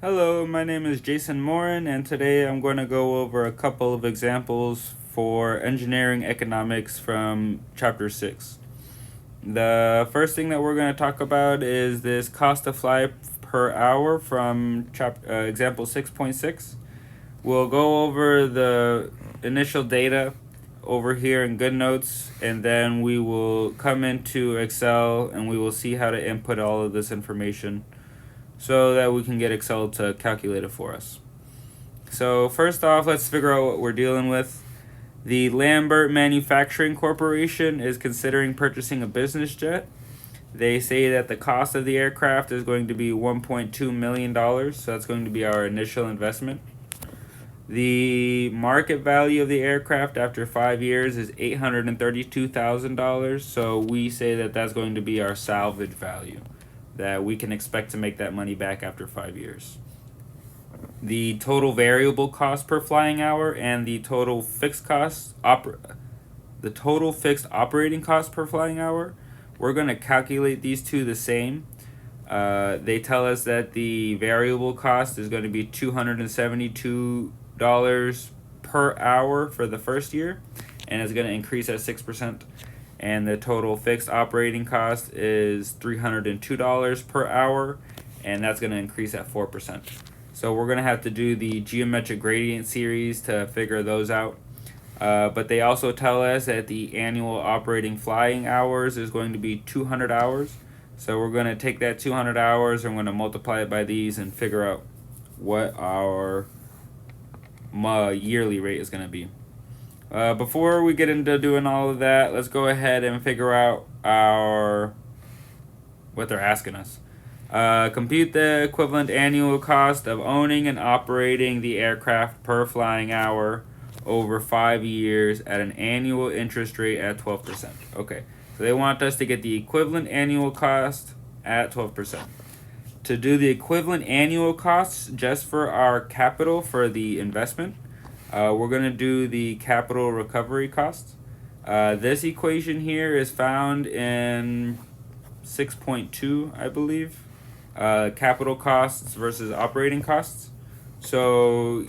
Hello, my name is Jason Morin, and today I'm going to go over a couple of examples for engineering economics from Chapter 6. The first thing that we're going to talk about is this cost of flight per hour from example 6.6. We'll go over the initial data over here in GoodNotes, and then we will come into Excel and we will see how to input all of this information so that we can get Excel to calculate it for us. So first off, let's figure out what we're dealing with. The Lambert Manufacturing Corporation is considering purchasing a business jet. They say that the cost of the aircraft is going to be $1.2 million, so that's going to be our initial investment. The market value of the aircraft after 5 years is $832,000, so we say that that's going to be our salvage value, that we can expect to make that money back after 5 years. The total variable cost per flying hour and the total fixed operating cost per flying hour, we're going to calculate these two the same. They tell us that the variable cost is going to be $272 per hour for the first year, and it's going to increase at 6%. And the total fixed operating cost is $302 per hour, and that's going to increase at 4%. So we're going to have to do the geometric gradient series to figure those out. But they also tell us that the annual operating flying hours is going to be 200 hours. So we're going to take that 200 hours and we're going to multiply it by these and figure out what our yearly rate is going to be. Before we get into doing all of that, let's go ahead and figure out what they're asking us. Compute the equivalent annual cost of owning and operating the aircraft per flying hour over 5 years at an annual interest rate at 12%. Okay, so they want us to get the equivalent annual cost at 12%. To do the equivalent annual costs just for our capital for the investment, we're going to do the capital recovery costs. This equation here is found in 6.2, I believe. Capital costs versus operating costs. So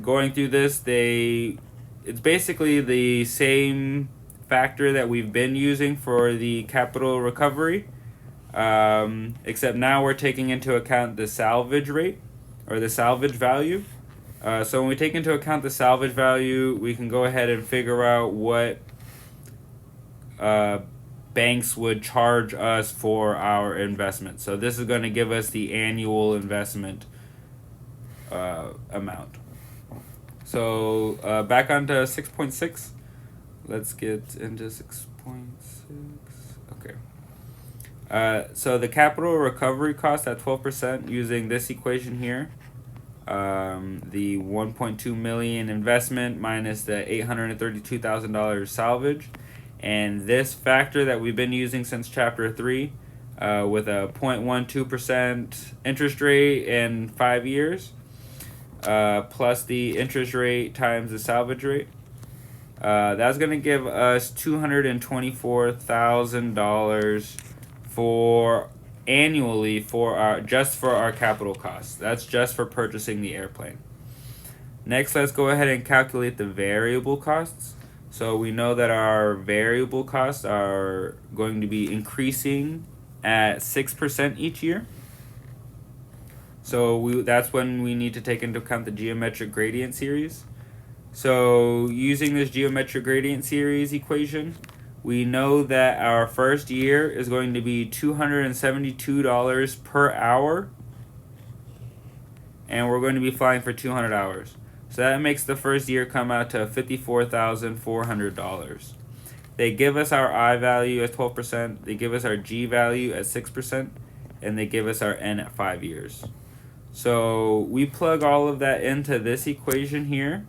going through this, it's basically the same factor that we've been using for the capital recovery, except now we're taking into account the salvage rate or the salvage value. So when we take into account the salvage value, we can go ahead and figure out what banks would charge us for our investment. So this is going to give us the annual investment amount. So back onto 6.6. Let's get into 6.6. Okay. So the capital recovery cost at 12% using this equation here. The 1.2 million investment minus the $832,000 salvage, and this factor that we've been using since chapter 3, with a 0.12% interest rate in 5 years, plus the interest rate times the salvage rate. That's going to give us $224,000 for annually for our capital costs. That's just for purchasing the airplane. Next, let's go ahead and calculate the variable costs. So we know that our variable costs are going to be increasing at 6% each year. So that's when we need to take into account the geometric gradient series. So using this geometric gradient series equation, we know that our first year is going to be $272 per hour, and we're going to be flying for 200 hours. So that makes the first year come out to $54,400. They give us our I value at 12%, they give us our G value at 6%, and they give us our N at 5 years. So we plug all of that into this equation here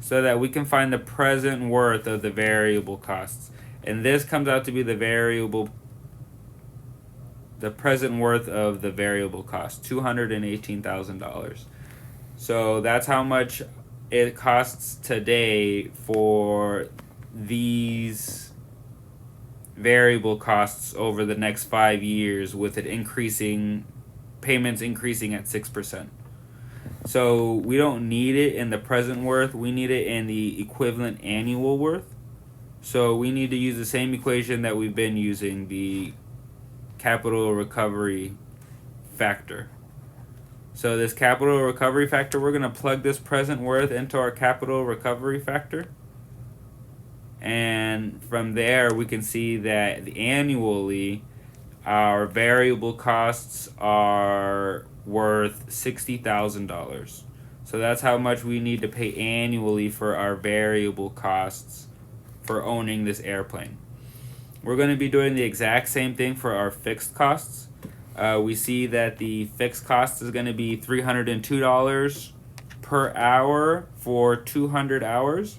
so that we can find the present worth of the variable costs. And this comes out to be the present worth of the variable cost, $218,000. So that's how much it costs today for these variable costs over the next 5 years, with it increasing payments increasing at 6%. So we don't need it in the present worth, we need it in the equivalent annual worth. So we need to use the same equation that we've been using, the capital recovery factor. So this capital recovery factor, we're going to plug this present worth into our capital recovery factor. And from there, we can see that annually, our variable costs are worth $60,000. So that's how much we need to pay annually for our variable costs for owning this airplane. We're going to be doing the exact same thing for our fixed costs. We see that the fixed cost is going to be $302 per hour for 200 hours.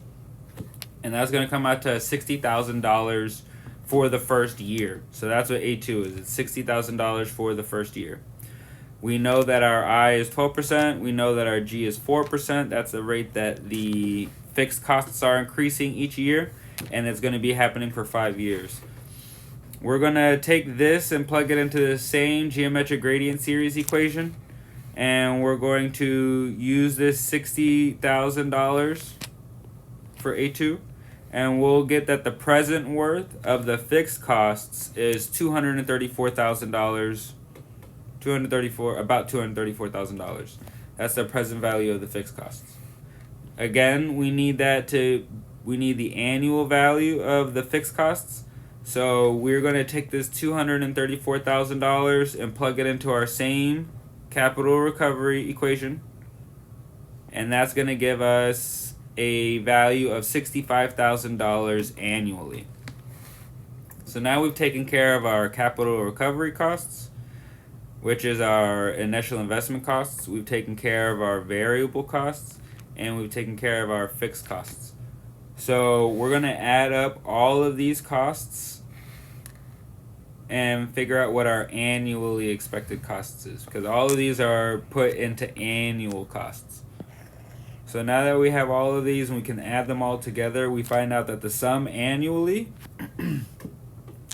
And that's going to come out to $60,000 for the first year. So that's what A2 is. It's $60,000 for the first year. We know that our I is 12%. We know that our G is 4%. That's the rate that the fixed costs are increasing each year. And it's going to be happening for 5 years. We're going to take this and plug it into the same geometric gradient series equation. And we're going to use this $60,000 for A2. And we'll get that the present worth of the fixed costs is $234,000. About $234,000. That's the present value of the fixed costs. Again, we need the annual value of the fixed costs. So we're going to take this $234,000 and plug it into our same capital recovery equation. And that's going to give us a value of $65,000 annually. So now we've taken care of our capital recovery costs, which is our initial investment costs. We've taken care of our variable costs, and we've taken care of our fixed costs. So we're going to add up all of these costs and figure out what our annually expected costs is, because all of these are put into annual costs. So now that we have all of these and we can add them all together, we find out that the sum annually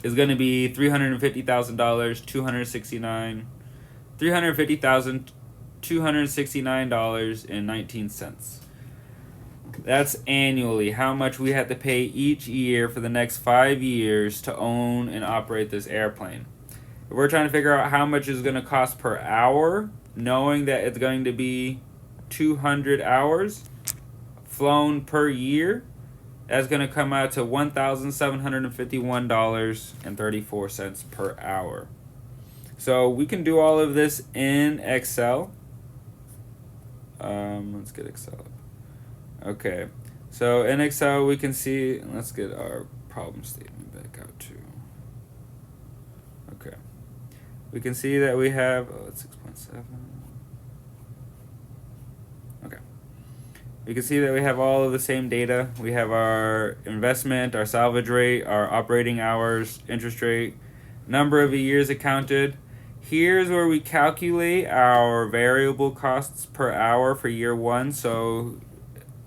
is going to be $350,269.19. That's annually how much we have to pay each year for the next 5 years to own and operate this airplane. If we're trying to figure out how much it's going to cost per hour, knowing that it's going to be 200 hours flown per year, that's going to come out to $1,751.34 per hour. So we can do all of this in Excel. Let's get Excel up. Okay, so in Excel we can see, let's get our problem statement back out too. Okay, we can see that we have, it's 6.7. You can see that we have all of the same data. We have our investment, our salvage rate, our operating hours, interest rate, number of years accounted. Here's where we calculate our variable costs per hour for year one. So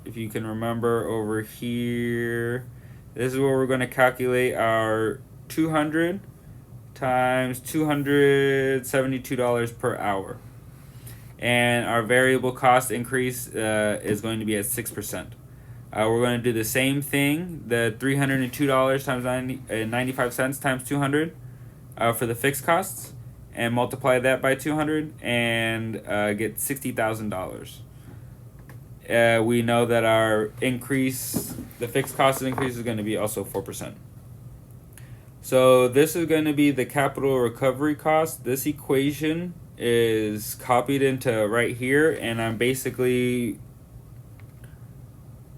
if you can remember over here, this is where we're going to calculate our 200 times $272 per hour. And our variable cost increase is going to be at 6%. We're going to do the same thing, the $302 times 95 cents times 200 for the fixed costs, and multiply that by 200 and get $60,000. We know that our increase, the fixed cost increase is going to be also 4%. So this is going to be the capital recovery cost. This equation is copied into right here, and I'm basically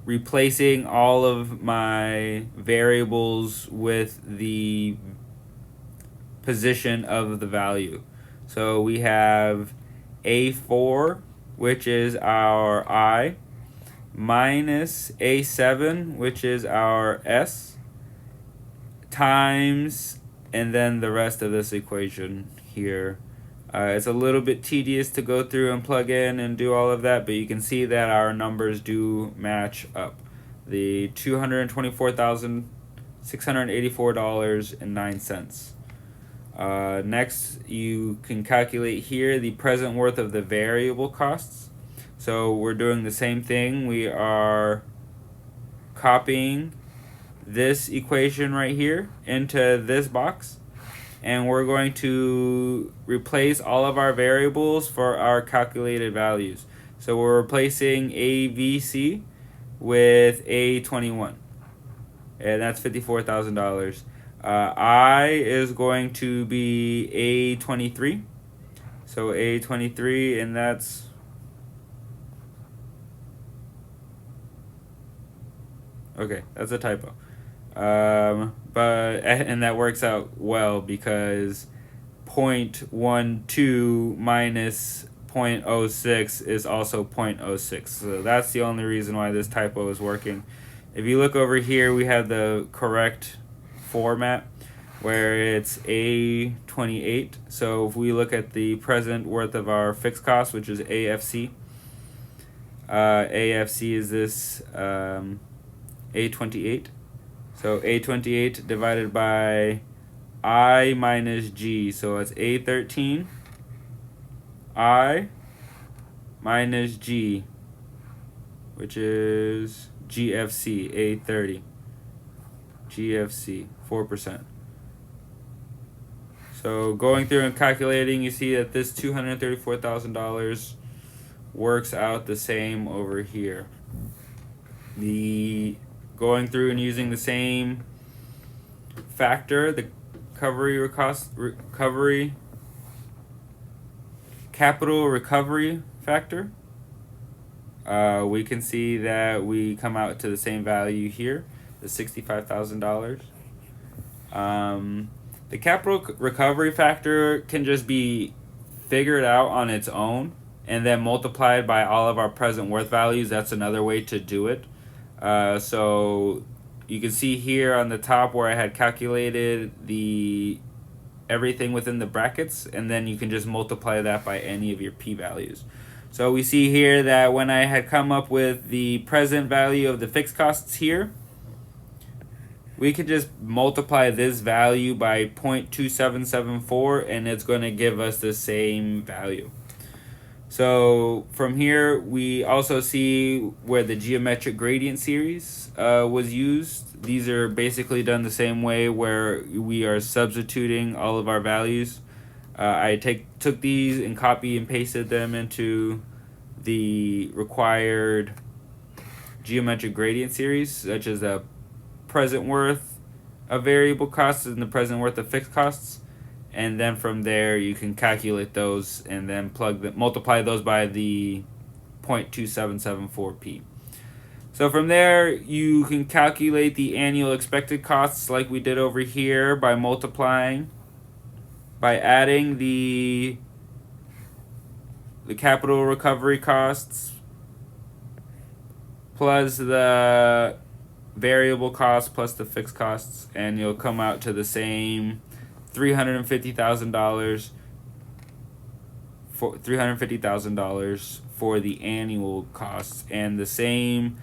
replacing all of my variables with the position of the value. So we have A4, which is our I, minus A7, which is our S, times, and then the rest of this equation here. It's a little bit tedious to go through and plug in and do all of that, but you can see that our numbers do match up. The $224,684.09. Next, you can calculate here the present worth of the variable costs. So we're doing the same thing. We are copying this equation right here into this box, and we're going to replace all of our variables for our calculated values. So we're replacing AVC with A21, and that's $54,000. I is going to be A23, so A23, and that's okay. That's a typo. And that works out well because 0.12 minus 0.06 is also 0.06. So that's the only reason why this typo is working. If you look over here, we have the correct format where it's A28. So if we look at the present worth of our fixed cost, which is AFC, AFC is this A28. So A28 divided by I minus G. So it's A13 I minus G, which is GFC, A30. GFC, 4%. So going through and calculating, you see that this $234,000 works out the same over here. Going through and using the same factor, the capital recovery factor, we can see that we come out to the same value here, the $65,000. The capital recovery factor can just be figured out on its own and then multiplied by all of our present worth values. That's another way to do it. So you can see here on the top where I had calculated everything within the brackets, and then you can just multiply that by any of your p-values. So we see here that when I had come up with the present value of the fixed costs here, we could just multiply this value by 0.2774 and it's going to give us the same value. So from here, we also see where the geometric gradient series was used. These are basically done the same way where we are substituting all of our values. I took these and copy and pasted them into the required geometric gradient series, such as the present worth of variable costs and the present worth of fixed costs. And then from there you can calculate those and then multiply those by the 0.2774p. So from there you can calculate the annual expected costs like we did over here by adding the capital recovery costs plus the variable costs plus the fixed costs, and you'll come out to the same $350,000 for the annual costs, and the same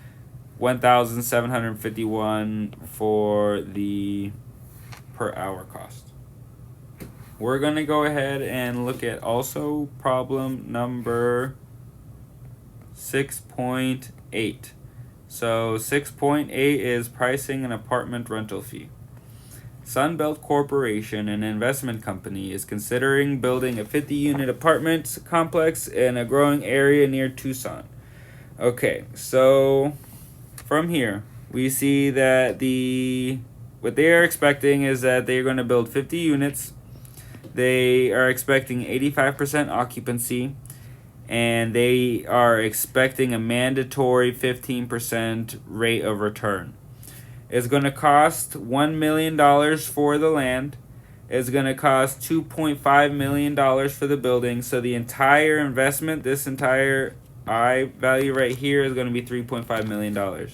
$1,751 for the per hour cost. We're going to go ahead and look at also problem number 6.8. So 6.8 is pricing an apartment rental fee. Sunbelt Corporation, an investment company, is considering building a 50-unit apartment complex in a growing area near Tucson. Okay, so from here, we see that what they are expecting is that they're going to build 50 units. They are expecting 85% occupancy, and they are expecting a mandatory 15% rate of return. It's going to cost $1 million for the land. It's going to cost $2.5 million for the building. So the entire investment, this entire I value right here, is going to be $3.5 million.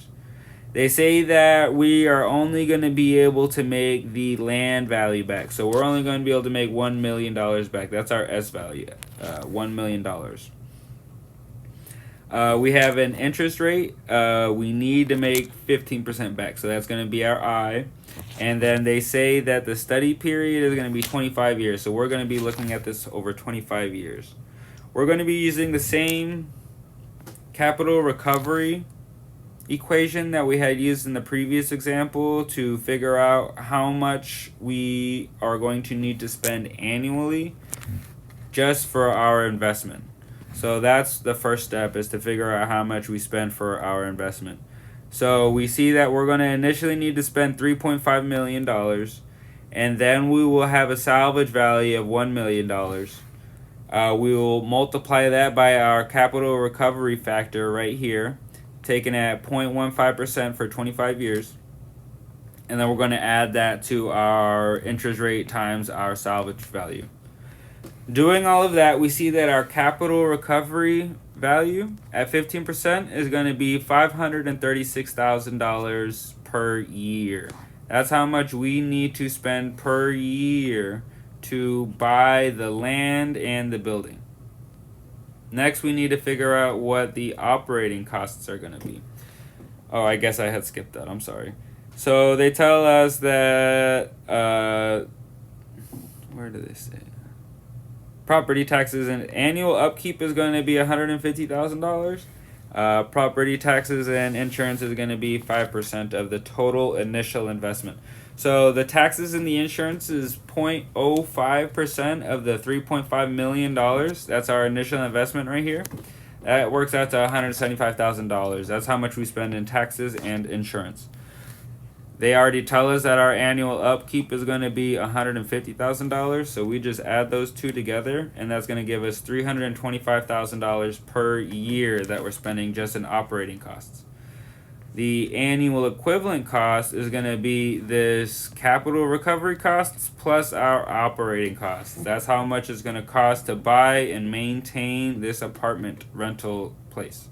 They say that we are only going to be able to make the land value back. So we're only going to be able to make $1 million back. That's our S value, $1 million. We have an interest rate. We need to make 15% back. So that's going to be our I. And then they say that the study period is going to be 25 years. So we're going to be looking at this over 25 years. We're going to be using the same capital recovery equation that we had used in the previous example to figure out how much we are going to need to spend annually just for our investment. So that's the first step, is to figure out how much we spend for our investment. So we see that we're going to initially need to spend $3.5 million, and then we will have a salvage value of $1 million. We will multiply that by our capital recovery factor right here, taken at 0.15% for 25 years. And then we're going to add that to our interest rate times our salvage value. Doing all of that, we see that our capital recovery value at 15% is going to be $536,000 per year. That's how much we need to spend per year to buy the land and the building. Next, we need to figure out what the operating costs are going to be. Oh, I guess I had skipped that. I'm sorry. So they tell us that, where do they say? Property taxes and annual upkeep is going to be $150,000. Property taxes and insurance is going to be 5% of the total initial investment. So the taxes and the insurance is 0.05% of the $3.5 million. That's our initial investment right here. That works out to $175,000. That's how much we spend in taxes and insurance. They already tell us that our annual upkeep is going to be $150,000, so we just add those two together, and that's going to give us $325,000 per year that we're spending just in operating costs. The annual equivalent cost is going to be this capital recovery costs plus our operating costs. That's how much it's going to cost to buy and maintain this apartment rental place.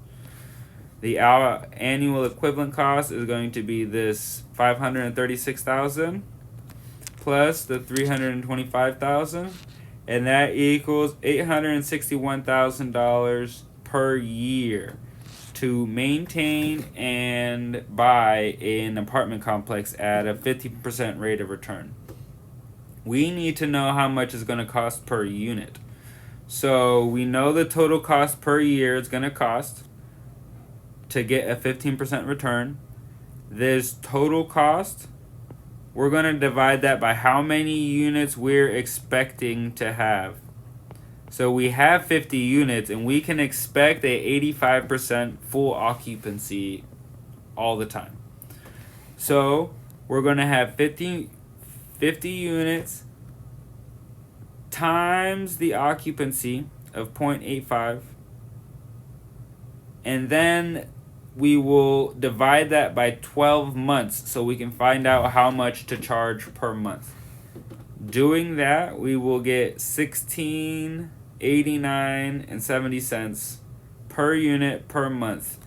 The annual equivalent cost is going to be this $536,000 plus the $325,000, and that equals $861,000 per year to maintain and buy an apartment complex at a 50% rate of return. We need to know how much it's going to cost per unit. So we know the total cost per year is going to cost to get a 15% return. This total cost, we're going to divide that by how many units we're expecting to have. So we have 50 units, and we can expect a 85% full occupancy all the time. So we're going to have 50 units times the occupancy of 0.85, and then we will divide that by 12 months so we can find out how much to charge per month. Doing that, we will get $16.89.70 per unit per month.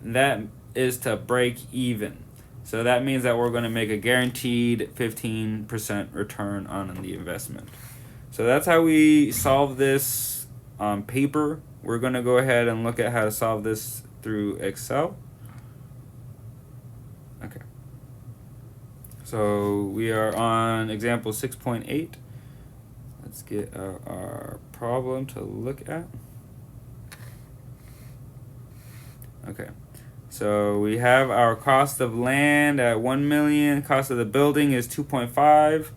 That is to break even. So that means that we're going to make a guaranteed 15% return on the investment. So that's how we solve this on paper. We're going to go ahead and look at how to solve this through Excel. Okay. So we are on example 6.8. Let's get our problem to look at. Okay. So we have our cost of land at 1 million. Cost of the building is 2.5.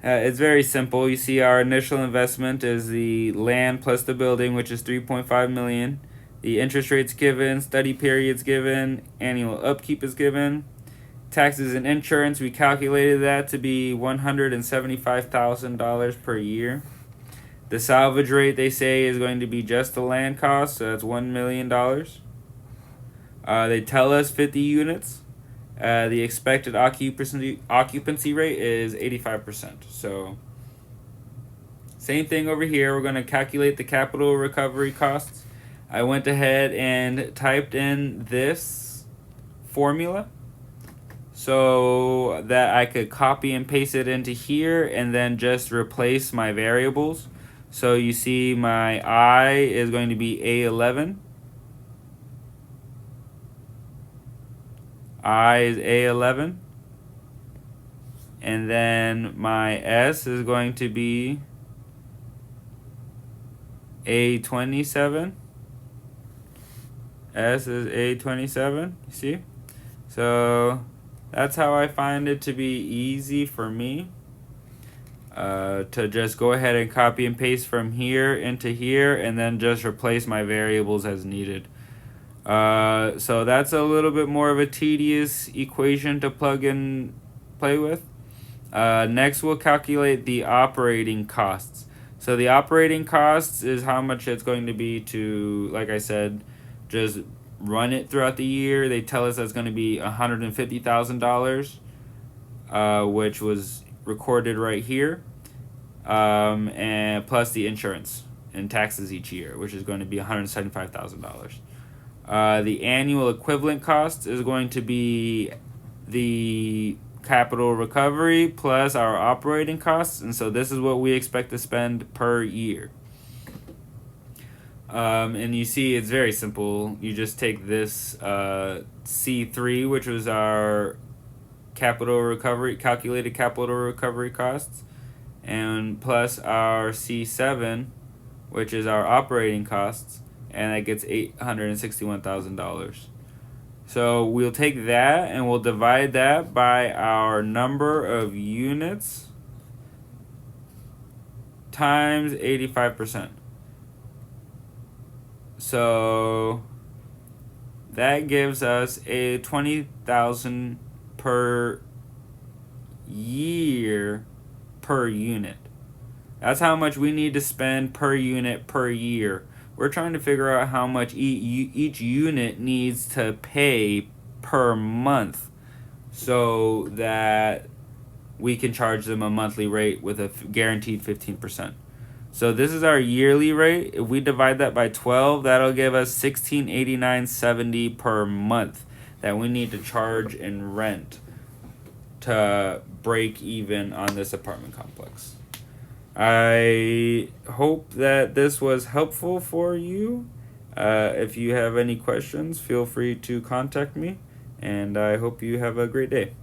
It's very simple. You see our initial investment is the land plus the building, which is 3.5 million. The interest rates given, study periods given, annual upkeep is given. Taxes and insurance, we calculated that to be $175,000 per year. The salvage rate, they say, is going to be just the land cost, so that's $1 million. They tell us 50 units. The expected occupancy rate is 85%. So same thing over here. We're going to calculate the capital recovery costs. I went ahead and typed in this formula so that I could copy and paste it into here and then just replace my variables. So you see my I is going to be A11. I is A11. And then my S is going to be A27. S is A27, you see? So that's how I find it to be easy for me. To just go ahead and copy and paste from here into here and then just replace my variables as needed. So that's a little bit more of a tedious equation to plug and play with. Next, we'll calculate the operating costs. So the operating costs is how much it's going to be to, like I said, just run it throughout the year. They tell us that's going to be $150,000, which was recorded right here, and plus the insurance and taxes each year, which is going to be $175,000. The annual equivalent cost is going to be the capital recovery plus our operating costs, and so this is what we expect to spend per year. And you see it's very simple. You just take this C3, which was our calculated capital recovery costs, and plus our C7, which is our operating costs, and that gets $861,000. So we'll take that and we'll divide that by our number of units times 85%. So that gives us a $20,000 per year per unit. That's how much we need to spend per unit per year. We're trying to figure out how much each unit needs to pay per month so that we can charge them a monthly rate with a guaranteed 15%. So this is our yearly rate. If we divide that by 12, that'll give us $1,689.70 per month that we need to charge in rent to break even on this apartment complex. I hope that this was helpful for you. If you have any questions, feel free to contact me, and I hope you have a great day.